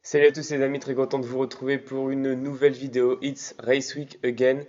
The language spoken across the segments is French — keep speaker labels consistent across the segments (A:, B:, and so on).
A: Salut à tous les amis, très content de vous retrouver pour une nouvelle vidéo. It's Race Week again.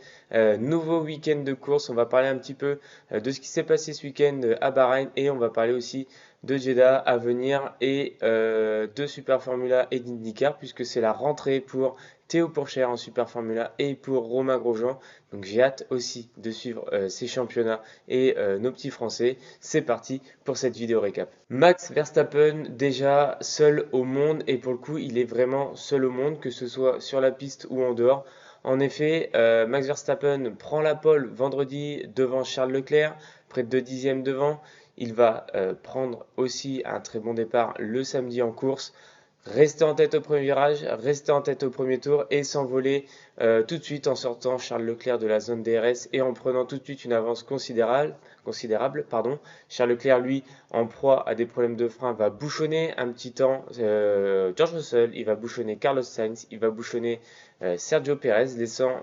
A: Nouveau week-end de course. On va parler un petit peu de ce qui s'est passé ce week-end à Bahreïn et on va parler aussi de Jeddah à venir et de Super Formula et d'IndyCar puisque c'est la rentrée pour Théo Pourchaire en Super Formula et pour Romain Grosjean. Donc j'ai hâte aussi de suivre ces championnats et nos petits Français. C'est parti pour cette vidéo récap. Max Verstappen déjà seul au monde et pour le coup il est vraiment seul au monde que ce soit sur la piste ou en dehors. En effet, Max Verstappen prend la pole vendredi devant Charles Leclerc, près de 2 dixièmes devant. Il va prendre aussi un très bon départ le samedi en course. Rester en tête au premier virage, rester en tête au premier tour et s'envoler tout de suite en sortant Charles Leclerc de la zone DRS et en prenant tout de suite une avance considérable. Charles Leclerc, lui, en proie à des problèmes de frein, va bouchonner un petit temps George Russell, il va bouchonner Carlos Sainz, il va bouchonner Sergio Perez, laissant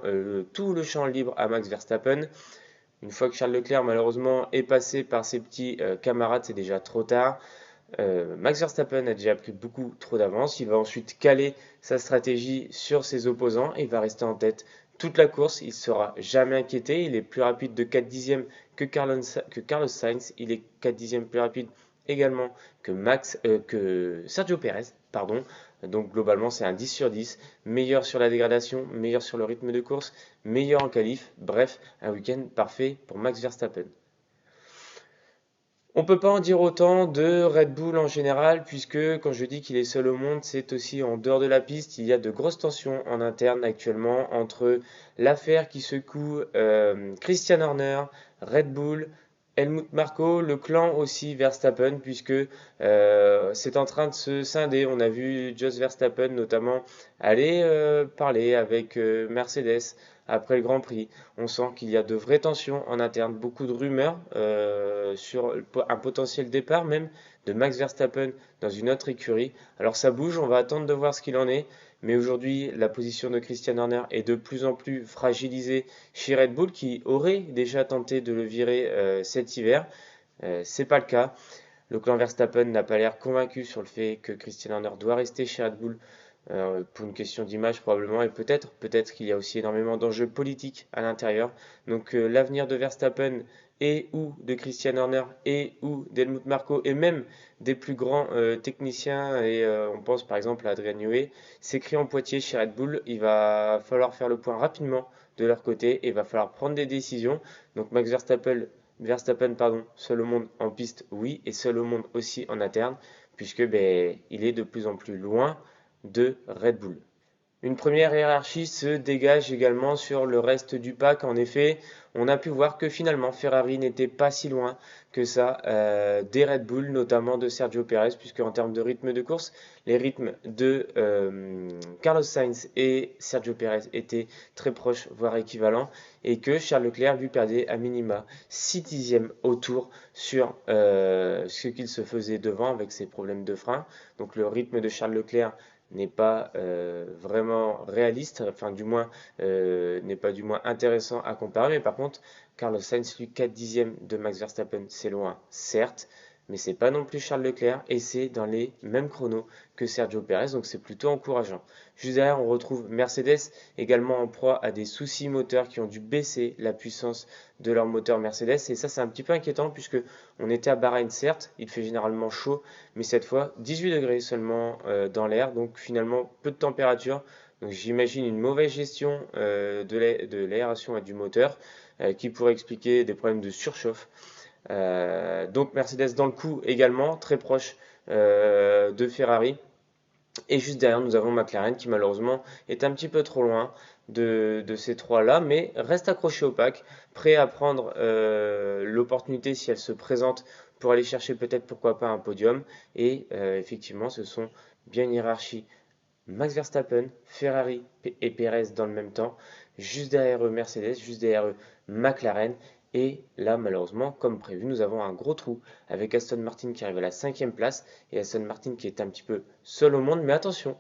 A: tout le champ libre à Max Verstappen. Une fois que Charles Leclerc, malheureusement, est passé par ses petits camarades, c'est déjà trop tard. Max Verstappen a déjà pris beaucoup trop d'avance. Il va ensuite caler sa stratégie sur ses opposants et va rester en tête toute la course. Il ne sera jamais inquiété. Il est plus rapide de 4 dixièmes que Carlos Sainz. Il est 4 dixièmes plus rapide également que Sergio Perez. Pardon. Donc globalement, c'est un 10 sur 10. Meilleur sur la dégradation, meilleur sur le rythme de course, meilleur en qualif. Bref, un week-end parfait pour Max Verstappen. On peut pas en dire autant de Red Bull en général, puisque quand je dis qu'il est seul au monde, c'est aussi en dehors de la piste. Il y a de grosses tensions en interne actuellement entre l'affaire qui secoue Christian Horner, Red Bull, Helmut Marko, le clan aussi Verstappen, puisque c'est en train de se scinder. On a vu Jos Verstappen notamment aller parler avec Mercedes après le Grand Prix. On sent qu'il y a de vraies tensions en interne, beaucoup de rumeurs sur un potentiel départ même de Max Verstappen dans une autre écurie. Alors ça bouge, on va attendre de voir ce qu'il en est. Mais aujourd'hui, la position de Christian Horner est de plus en plus fragilisée chez Red Bull, qui aurait déjà tenté de le virer cet hiver. C'est pas le cas. Le clan Verstappen n'a pas l'air convaincu sur le fait que Christian Horner doit rester chez Red Bull pour une question d'image probablement et peut-être qu'il y a aussi énormément d'enjeux politiques à l'intérieur. Donc l'avenir de Verstappen et ou de Christian Horner et ou d'Helmut Marko et même des plus grands techniciens et on pense par exemple à Adrian Newey s'écrit en Poitiers chez Red Bull. Il va falloir faire le point rapidement de leur côté et il va falloir prendre des décisions. Donc Max Verstappen, pardon, seul au monde en piste, oui, et seul au monde aussi en interne, puisque il est de plus en plus loin de Red Bull. Une première hiérarchie se dégage également sur le reste du pack. En effet, on a pu voir que finalement Ferrari n'était pas si loin que ça des Red Bull, notamment de Sergio Perez, puisque en termes de rythme de course, les rythmes de Carlos Sainz et Sergio Perez étaient très proches, voire équivalents, et que Charles Leclerc lui perdait à minima 6 dixièmes au tour sur ce qu'il se faisait devant avec ses problèmes de frein. Donc le rythme de Charles Leclerc n'est pas vraiment réaliste, enfin du moins n'est pas du moins intéressant à comparer. Mais par contre, Carlos Sainz, lui, 4 dixièmes de Max Verstappen, c'est loin, certes, mais c'est pas non plus Charles Leclerc et c'est dans les mêmes chronos que Sergio Perez, donc c'est plutôt encourageant. Juste derrière, on retrouve Mercedes, également en proie à des soucis moteurs qui ont dû baisser la puissance de leur moteur Mercedes. Et ça, c'est un petit peu inquiétant puisque on était à Bahreïn, certes, il fait généralement chaud, mais cette fois 18 degrés seulement dans l'air, donc finalement peu de température. Donc j'imagine une mauvaise gestion de l'aération et du moteur qui pourrait expliquer des problèmes de surchauffe. Donc Mercedes dans le coup également, très proche de Ferrari. Et juste derrière, nous avons McLaren qui malheureusement est un petit peu trop loin de ces trois-là, mais reste accroché au pack, prêt à prendre l'opportunité si elle se présente pour aller chercher peut-être pourquoi pas un podium. Et effectivement, ce sont bien une hiérarchie. Max Verstappen, Ferrari et Perez dans le même temps, juste derrière eux Mercedes, juste derrière eux McLaren. Et là, malheureusement, comme prévu, nous avons un gros trou avec Aston Martin qui arrive à la 5e place et Aston Martin qui est un petit peu seul au monde. Mais attention,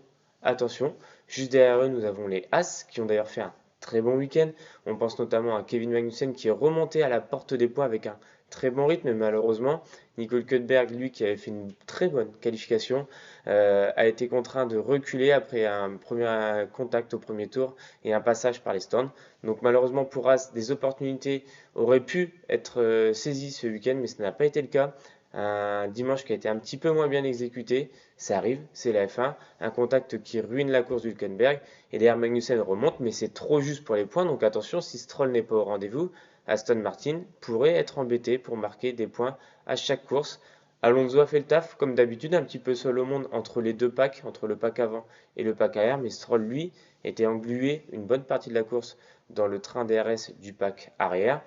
A: juste derrière eux, nous avons les As qui ont d'ailleurs fait un très bon week-end. On pense notamment à Kevin Magnussen qui est remonté à la porte des points avec un très bon rythme, mais malheureusement, Nico Hülkenberg, lui qui avait fait une très bonne qualification, a été contraint de reculer après un premier contact au premier tour et un passage par les stands. Donc malheureusement pour As, des opportunités auraient pu être saisies ce week-end, mais ce n'a pas été le cas. Un dimanche qui a été un petit peu moins bien exécuté, ça arrive, c'est la F1. Un contact qui ruine la course d'Hülkenberg. Et derrière Magnussen remonte, mais c'est trop juste pour les points. Donc attention, si Stroll n'est pas au rendez-vous, Aston Martin pourrait être embêté pour marquer des points à chaque course. Alonso a fait le taf, comme d'habitude, un petit peu seul au monde entre les deux packs, entre le pack avant et le pack arrière. Mais Stroll, lui, était englué une bonne partie de la course dans le train DRS du pack arrière.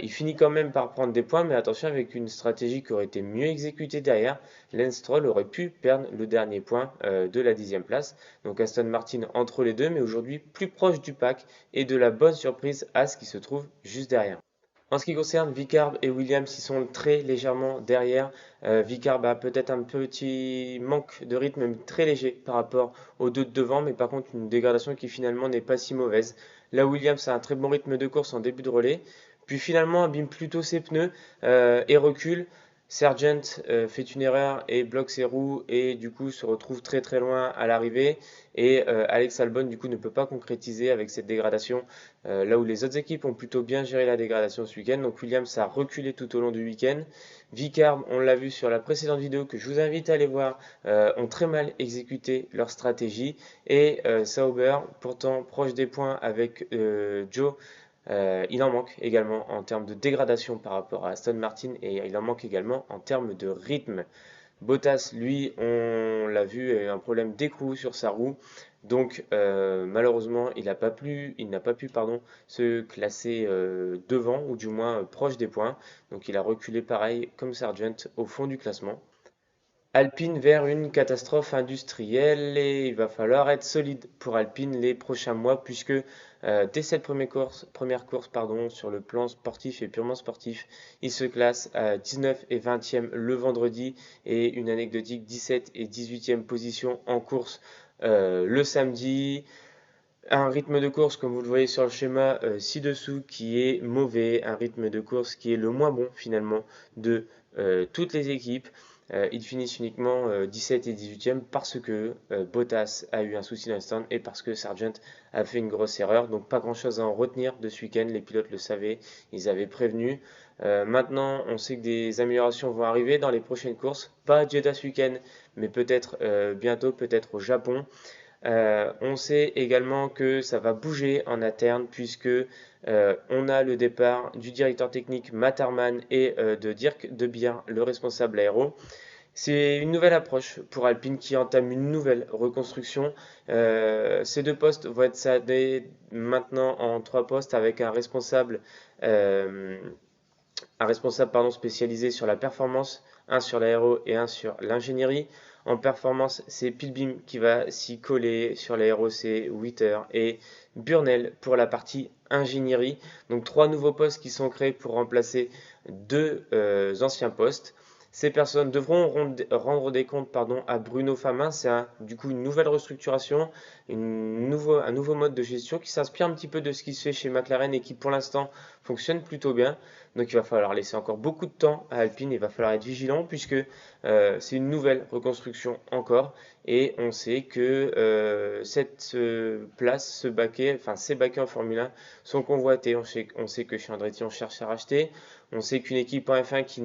A: Il finit quand même par prendre des points, mais attention, avec une stratégie qui aurait été mieux exécutée derrière, Lance Stroll aurait pu perdre le dernier point de la 10e place. Donc Aston Martin entre les deux, mais aujourd'hui plus proche du pack et de la bonne surprise As qui se trouve juste derrière. En ce qui concerne Vicarb et Williams, ils sont très légèrement derrière. Vicarb a peut-être un petit manque de rythme, mais très léger par rapport aux deux de devant, mais par contre une dégradation qui finalement n'est pas si mauvaise. Là, Williams a un très bon rythme de course en début de relais, puis finalement abîme plutôt ses pneus et recule. Sargent fait une erreur et bloque ses roues et du coup se retrouve très très loin à l'arrivée. Et Alex Albon du coup ne peut pas concrétiser avec cette dégradation là où les autres équipes ont plutôt bien géré la dégradation ce week-end. Donc Williams a reculé tout au long du week-end. Vicarb, on l'a vu sur la précédente vidéo que je vous invite à aller voir, ont très mal exécuté leur stratégie. Et Sauber, pourtant proche des points avec Joe, il en manque également en termes de dégradation par rapport à Aston Martin et il en manque également en termes de rythme. Bottas, lui, on l'a vu, a eu un problème d'écrou sur sa roue. Donc malheureusement, il n'a pas pu se classer devant ou du moins proche des points. Donc il a reculé pareil comme Sargent au fond du classement. Alpine vers une catastrophe industrielle et il va falloir être solide pour Alpine les prochains mois puisque dès cette première course sur le plan sportif et purement sportif, il se classe à 19 et 20e le vendredi et une anecdotique 17 et 18e position en course le samedi. Un rythme de course, comme vous le voyez sur le schéma ci-dessous, qui est mauvais, un rythme de course qui est le moins bon finalement de toutes les équipes. Ils finissent uniquement 17 et 18e parce que Bottas a eu un souci d'instant et parce que Sargent a fait une grosse erreur. Donc pas grand-chose à en retenir de ce week-end, les pilotes le savaient, ils avaient prévenu. Maintenant, on sait que des améliorations vont arriver dans les prochaines courses, pas à Jeddah ce week-end, mais peut-être bientôt, peut-être au Japon. On sait également que ça va bouger en interne puisque on a le départ du directeur technique Matt Harman et de Dirk De Beer, le responsable aéro. C'est une nouvelle approche pour Alpine qui entame une nouvelle reconstruction. Ces deux postes vont être scindés maintenant en trois postes avec euh, un responsable spécialisé sur la performance, un sur l'aéro et un sur l'ingénierie. En performance, c'est Pilbeam qui va s'y coller. Sur l'aéro, c'est Witter et Burnell pour la partie ingénierie. Donc trois nouveaux postes qui sont créés pour remplacer deux anciens postes. Ces personnes devront rendre des comptes à Bruno Famin. C'est du coup une nouvelle restructuration, un nouveau mode de gestion qui s'inspire un petit peu de ce qui se fait chez McLaren et qui pour l'instant fonctionne plutôt bien. Donc il va falloir laisser encore beaucoup de temps à Alpine, il va falloir être vigilant puisque c'est une nouvelle reconstruction encore et on sait que cette place, ces baquets en Formule 1 sont convoités. On sait que chez Andretti on cherche à racheter, on sait qu'une équipe en F1 qui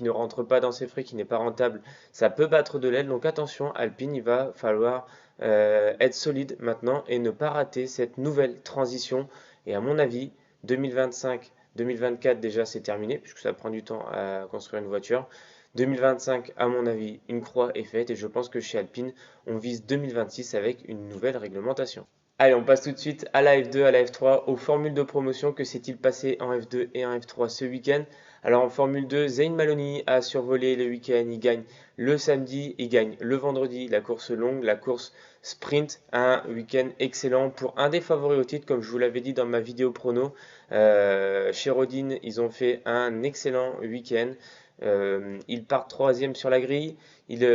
A: ne rentre pas dans ses frais, qui n'est pas rentable, ça peut battre de l'aile. Donc attention, Alpine, il va falloir être solide maintenant et ne pas rater cette nouvelle transition. Et à mon avis, 2025, 2024 déjà c'est terminé puisque ça prend du temps à construire une voiture. 2025, à mon avis, une croix est faite et je pense que chez Alpine, on vise 2026 avec une nouvelle réglementation. Allez, on passe tout de suite à la F2, à la F3, aux formules de promotion. Que s'est-il passé en F2 et en F3 ce week-end? Alors en Formule 2, Zayn Maloney a survolé le week-end, il gagne le samedi, il gagne le vendredi, la course longue, la course sprint, un week-end excellent pour un des favoris au titre, comme je vous l'avais dit dans ma vidéo prono. Chez Rodin, ils ont fait un excellent week-end. Ils partent troisième sur la grille, ils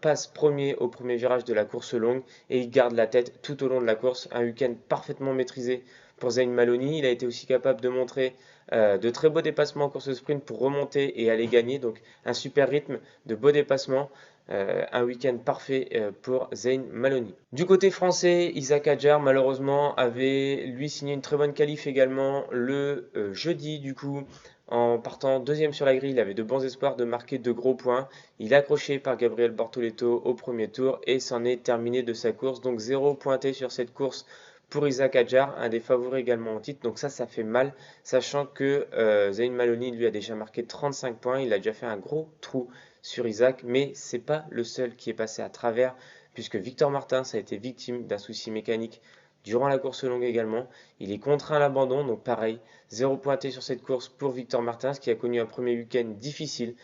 A: passent premier au premier virage de la course longue et ils gardent la tête tout au long de la course. Un week-end parfaitement maîtrisé pour Zayn Maloney. Il a été aussi capable de montrer de très beaux dépassements en course sprint pour remonter et aller gagner. Donc un super rythme de beaux dépassements. Un week-end parfait pour Zayn Maloney. Du côté français, Isaac Adjar malheureusement avait lui signé une très bonne qualif également le jeudi du coup. En partant deuxième sur la grille, il avait de bons espoirs de marquer de gros points. Il est accroché par Gabriel Bortoleto au premier tour et s'en est terminé de sa course. Donc 0 pointé sur cette course pour Isaac Adjar, un des favoris également au titre. Donc ça fait mal, sachant que Zayn Maloney lui a déjà marqué 35 points. Il a déjà fait un gros trou sur Isaac, mais c'est pas le seul qui est passé à travers, puisque Victor Martins a été victime d'un souci mécanique durant la course longue également. Il est contraint à l'abandon, donc pareil, 0 pointé sur cette course pour Victor Martins, qui a connu un premier week-end difficile.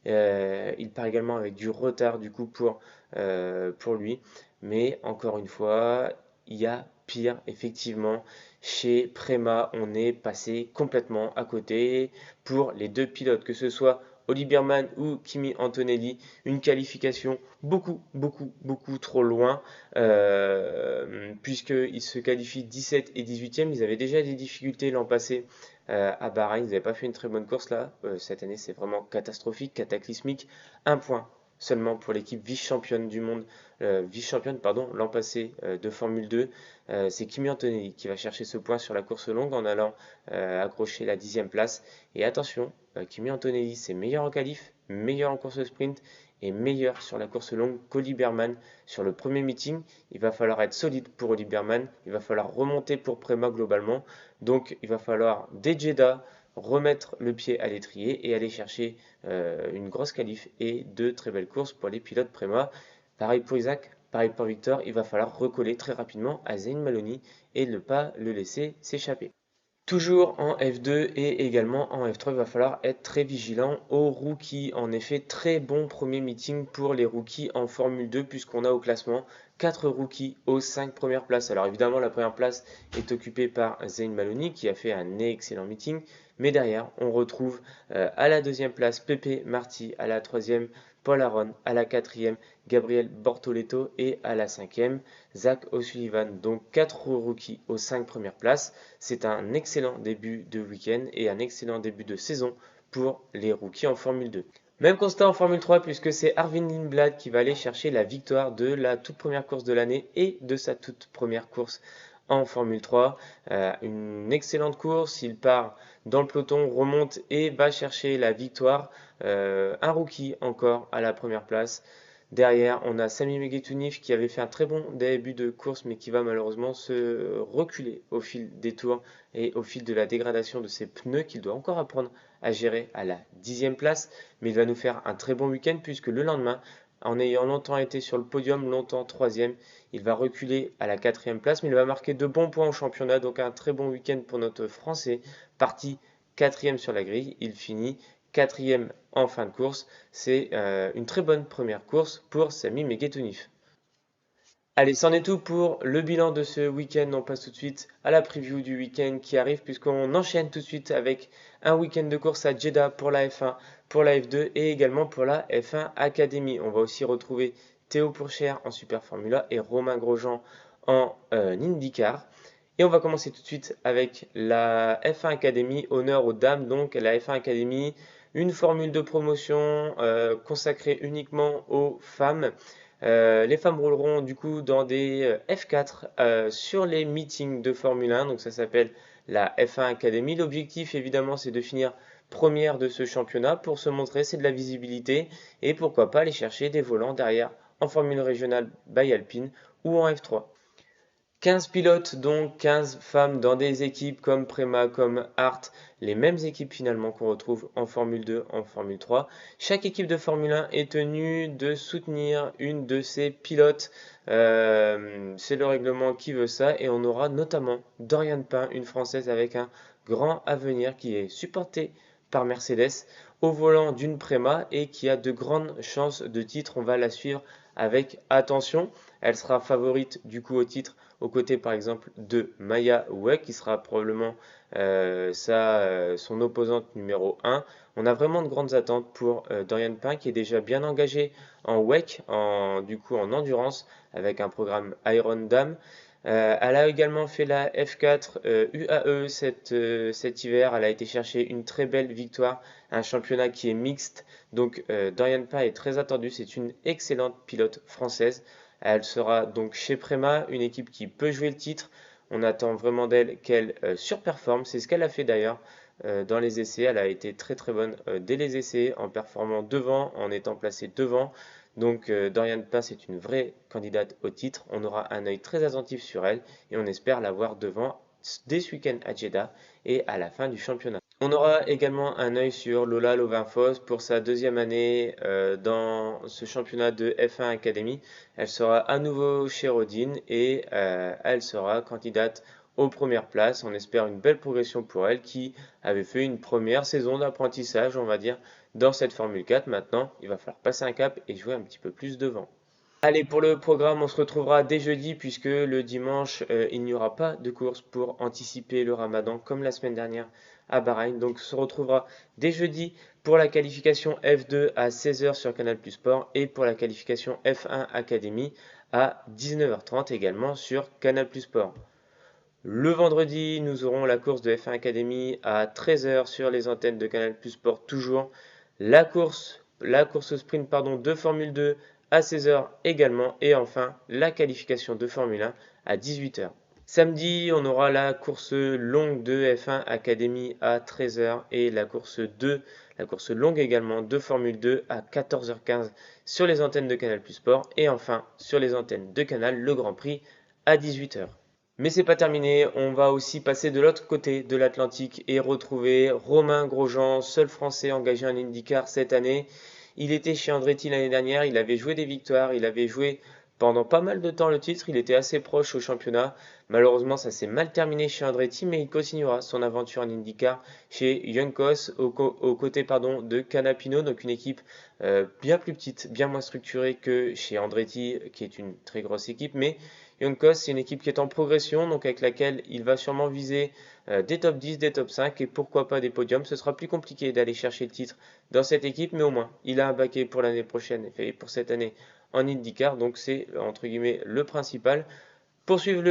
A: Il part également avec du retard du coup pour lui. Mais encore une fois, il y a pire, effectivement. Chez Prema, on est passé complètement à côté pour les deux pilotes, que ce soit Oli Biermann ou Kimi Antonelli. Une qualification beaucoup trop loin, puisqu'ils se qualifient 17 et 18e. Ils avaient déjà des difficultés l'an passé à Bahreïn. Ils n'avaient pas fait une très bonne course là. Cette année, c'est vraiment catastrophique, cataclysmique. Un point seulement pour l'équipe vice-championne du monde, vice-championne pardon, l'an passé de Formule 2. C'est Kimi Antonelli qui va chercher ce point sur la course longue en allant accrocher la 10e place. Et attention, Kimi Antonelli c'est meilleur en qualif, meilleur en course sprint et meilleur sur la course longue qu'Oli Biermann sur le premier meeting. Il va falloir être solide pour Oli Biermann, il va falloir remonter pour Prema globalement. Donc il va falloir dès Jeddah remettre le pied à l'étrier et aller chercher une grosse qualif et deux très belles courses pour les pilotes Prema. Pareil pour Isaac, pareil pour Victor, il va falloir recoller très rapidement à Zayn Maloney et ne pas le laisser s'échapper. Toujours en F2 et également en F3, il va falloir être très vigilant aux rookies. En effet, très bon premier meeting pour les rookies en Formule 2 puisqu'on a au classement 4 rookies aux 5 premières places. Alors évidemment, la première place est occupée par Zayn Maloney qui a fait un excellent meeting. Mais derrière, on retrouve à la deuxième place Pepe Marty, à la troisième Paul Aron, à la quatrième Gabriel Bortoleto et à la cinquième Zach O'Sullivan. Donc 4 rookies aux 5 premières places. C'est un excellent début de week-end et un excellent début de saison pour les rookies en Formule 2. Même constat en Formule 3 puisque c'est Arvin Lindblad qui va aller chercher la victoire de la toute première course de l'année et de sa toute première course en Formule 3. Une excellente course, il part dans le peloton, remonte et va chercher la victoire. Un rookie encore à la première place. Derrière, on a Sami Megetunif qui avait fait un très bon début de course, mais qui va malheureusement se reculer au fil des tours et au fil de la dégradation de ses pneus qu'il doit encore apprendre à gérer à la 10e place. Mais il va nous faire un très bon week-end puisque le lendemain, en ayant longtemps été sur le podium, longtemps 3e, il va reculer à la 4e place, mais il va marquer de bons points au championnat, donc un très bon week-end pour notre Français, parti 4e sur la grille. Il finit 4e en fin de course. C'est une très bonne première course pour Sami Megetunif. Allez, c'en est tout pour le bilan de ce week-end. On passe tout de suite à la preview du week-end qui arrive puisqu'on enchaîne tout de suite avec un week-end de course à Jeddah pour la F1, pour la F2 et également pour la F1 Academy. On va aussi retrouver Théo Pourchère en Super Formula et Romain Grosjean en IndyCar. Et on va commencer tout de suite avec la F1 Academy, honneur aux dames. Donc la F1 Academy, une formule de promotion consacrée uniquement aux femmes. Les femmes rouleront du coup dans des F4 sur les meetings de Formule 1, donc ça s'appelle la F1 Academy. L'objectif évidemment c'est de finir première de ce championnat pour se montrer, c'est de la visibilité et pourquoi pas aller chercher des volants derrière en Formule régionale by Alpine ou en F3. 15 pilotes, donc 15 femmes dans des équipes comme Prema, comme Hart, les mêmes équipes finalement qu'on retrouve en Formule 2, en Formule 3. Chaque équipe de Formule 1 est tenue de soutenir une de ses pilotes. C'est le règlement qui veut ça et on aura notamment Dorian Pain, une Française avec un grand avenir qui est supportée par Mercedes au volant d'une Prema et qui a de grandes chances de titre. On va la suivre avec attention. Elle sera favorite du coup au titre aux côtés par exemple de Maya Weck qui sera probablement son opposante numéro 1. On a vraiment de grandes attentes pour Dorian Pain qui est déjà bien engagé en WEC, du coup en endurance avec un programme Iron Dam. Elle a également fait la F4 UAE cet hiver. Elle a été chercher une très belle victoire, un championnat qui est mixte. Donc Dorian Pah est très attendue. C'est une excellente pilote française. Elle sera donc chez Prema, une équipe qui peut jouer le titre. On attend vraiment d'elle qu'elle surperforme. C'est ce qu'elle a fait d'ailleurs dans les essais. Elle a été très très bonne dès les essais en performant devant, en étant placée devant. Donc Dorian Paz est une vraie candidate au titre. On aura un œil très attentif sur elle et on espère la voir devant dès ce week-end à Jeddah et à la fin du championnat. On aura également un œil sur Lola Lovinfos pour sa deuxième année dans ce championnat de F1 Academy. Elle sera à nouveau chez Rodin et elle sera candidate aux premières places. On espère une belle progression pour elle qui avait fait une première saison d'apprentissage, on va dire, dans cette Formule 4. Maintenant, il va falloir passer un cap et jouer un petit peu plus devant. Allez, pour le programme, on se retrouvera dès jeudi puisque le dimanche, il n'y aura pas de course pour anticiper le ramadan comme la semaine dernière à Bahreïn. Donc, on se retrouvera dès jeudi pour la qualification F2 à 16h sur Canal Plus Sport et pour la qualification F1 Academy à 19h30 également sur Canal Plus Sport. Le vendredi, nous aurons la course de F1 Academy à 13h sur les antennes de Canal Plus Sport toujours. La course sprint de Formule 2 à 16h également. Et enfin, la qualification de Formule 1 à 18h. Samedi, on aura la course longue de F1 Academy à 13h et la course longue également de Formule 2 à 14h15 sur les antennes de Canal Plus Sport. Et enfin, sur les antennes de Canal, le Grand Prix à 18h. Mais c'est pas terminé, on va aussi passer de l'autre côté de l'Atlantique et retrouver Romain Grosjean, seul Français engagé en IndyCar cette année. Il était chez Andretti l'année dernière, il avait joué des victoires, il avait joué pendant pas mal de temps le titre, il était assez proche au championnat. Malheureusement, ça s'est mal terminé chez Andretti, mais il continuera son aventure en IndyCar chez Juncos aux côtés de Canapino, donc une équipe bien plus petite, bien moins structurée que chez Andretti, qui est une très grosse équipe, mais Juncos, c'est une équipe qui est en progression, donc avec laquelle il va sûrement viser des top 10, des top 5 et pourquoi pas des podiums. Ce sera plus compliqué d'aller chercher le titre dans cette équipe, mais au moins, il a un baquet pour l'année prochaine et pour cette année en IndyCar, donc c'est entre guillemets le principal. Pour suivre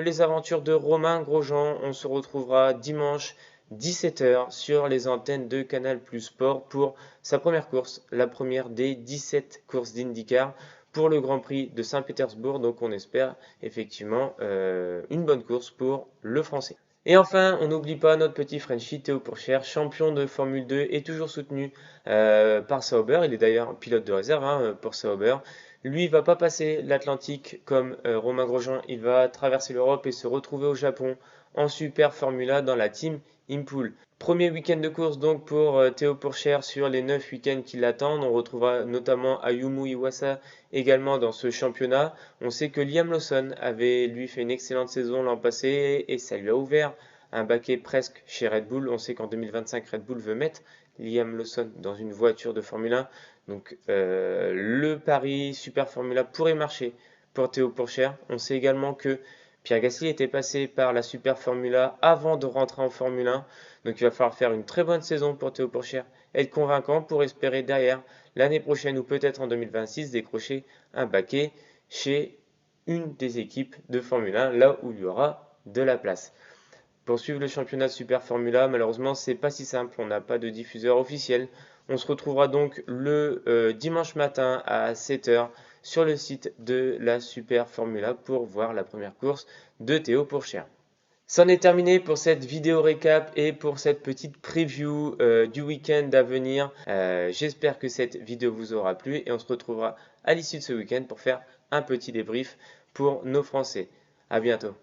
A: les aventures de Romain Grosjean, on se retrouvera dimanche 17h sur les antennes de Canal Plus Sport pour sa première course, la première des 17 courses d'IndyCar pour le Grand Prix de Saint-Pétersbourg. Donc on espère effectivement une bonne course pour le Français. Et enfin, on n'oublie pas notre petit Frenchie Théo Pourchaire, champion de Formule 2 et toujours soutenu par Sauber. Il est d'ailleurs pilote de réserve pour Sauber. Lui, il va pas passer l'Atlantique comme Romain Grosjean. Il va traverser l'Europe et se retrouver au Japon en Super Formula dans la team Impul. Premier week-end de course donc pour Théo Pourchaire sur les 9 week-ends qui l'attendent. On retrouvera notamment Ayumu Iwasa également dans ce championnat. On sait que Liam Lawson avait lui fait une excellente saison l'an passé et ça lui a ouvert un baquet presque chez Red Bull. On sait qu'en 2025 Red Bull veut mettre Liam Lawson dans une voiture de Formule 1. Donc le pari Super Formula pourrait marcher pour Théo Pourchaire. On sait également que Pierre Gasly était passé par la Super Formula avant de rentrer en Formule 1. Donc il va falloir faire une très bonne saison pour Théo Pourchaire, être convaincant pour espérer derrière l'année prochaine ou peut-être en 2026 décrocher un baquet chez une des équipes de Formule 1, là où il y aura de la place. Pour suivre le championnat de Super Formula, malheureusement, c'est pas si simple, on n'a pas de diffuseur officiel. On se retrouvera donc le dimanche matin à 7h sur le site de la Super Formula pour voir la première course de Théo Pourchaire. C'en est terminé pour cette vidéo récap et pour cette petite preview du week-end à venir. J'espère que cette vidéo vous aura plu et on se retrouvera à l'issue de ce week-end pour faire un petit débrief pour nos Français. À bientôt.